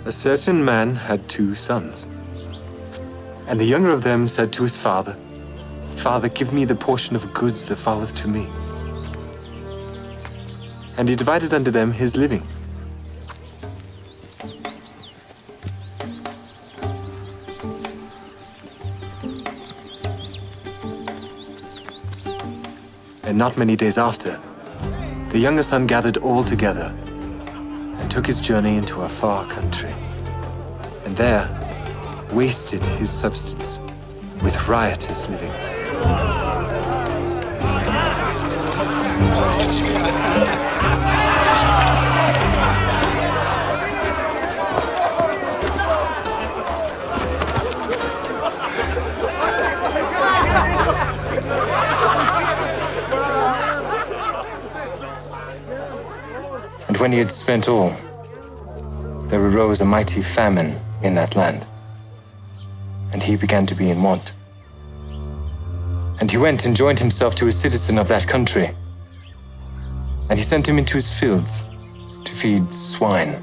A certain man had 2 sons. And the younger of them said to his father, Father, give me the portion of goods that falleth to me. And he divided unto them his living. And not many days after, the younger son gathered all together and took his journey into a far country, and there wasted his substance with riotous living. And when he had spent all, there arose a mighty famine in that land, and he began to be in want. And he went and joined himself to a citizen of that country, and he sent him into his fields to feed swine.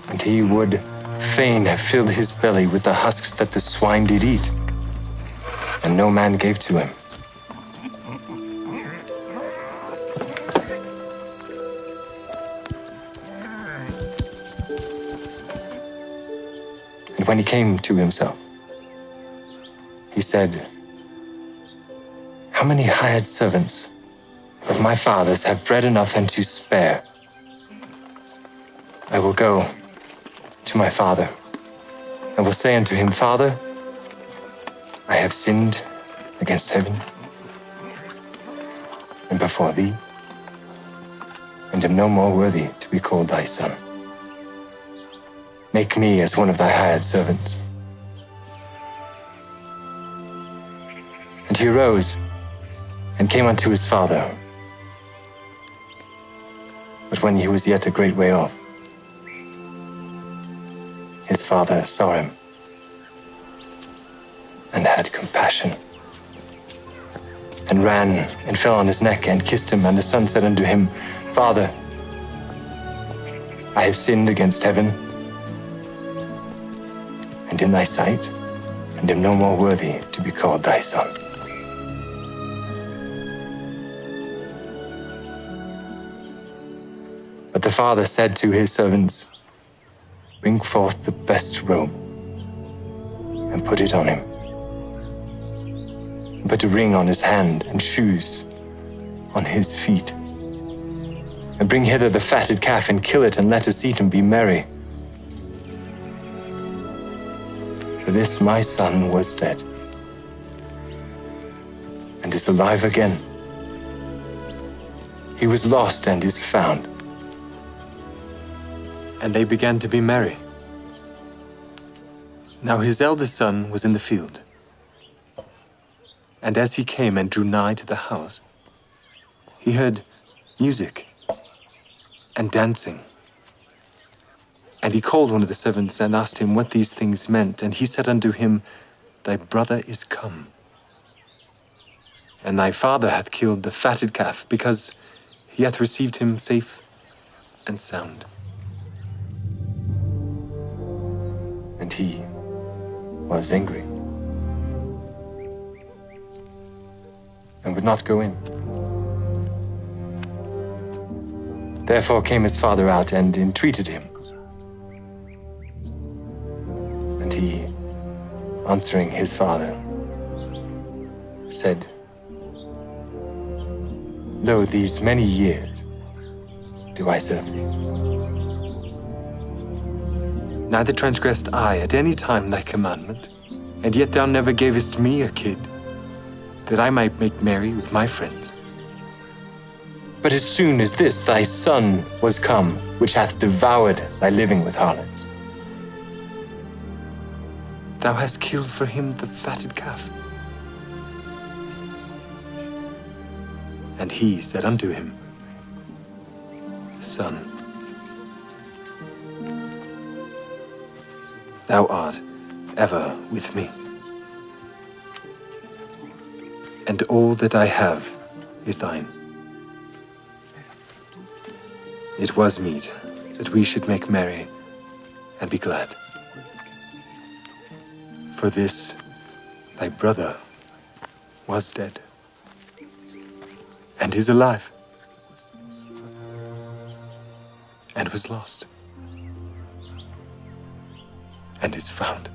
And he would fain have filled his belly with the husks that the swine did eat, and no man gave to him. And when he came to himself, he said, How many hired servants of my father's have bread enough and to spare? I will go to my father, and will say unto him, Father, I have sinned against heaven and before thee, and am no more worthy to be called thy son. Make me as one of thy hired servants. And he arose and came unto his father. But when he was yet a great way off, his father saw him and had compassion, and ran and fell on his neck and kissed him. And the son said unto him, Father, I have sinned against heaven and in thy sight, and am no more worthy to be called thy son. But the father said to his servants, Bring forth the best robe, and put it on him. And put a ring on his hand, and shoes on his feet. And bring hither the fatted calf, and kill it, and let us eat and be merry. For this my son was dead, and is alive again. He was lost and is found. And they began to be merry. Now his eldest son was in the field. And as he came and drew nigh to the house, he heard music and dancing. And he called one of the servants and asked him what these things meant. And he said unto him, Thy brother is come, and thy father hath killed the fatted calf, because he hath received him safe and sound. And he was angry, and would not go in. Therefore came his father out and entreated him. And he, answering his father, said, Lo, these many years do I serve thee. Neither transgressed I at any time thy commandment, and yet thou never gavest me a kid, that I might make merry with my friends. But as soon as this thy son was come, which hath devoured thy living with harlots, thou hast killed for him the fatted calf. And he said unto him, Son, thou art ever with me, and all that I have is thine. It was meet that we should make merry and be glad. For this, thy brother was dead, and is alive, and was lost, and is found.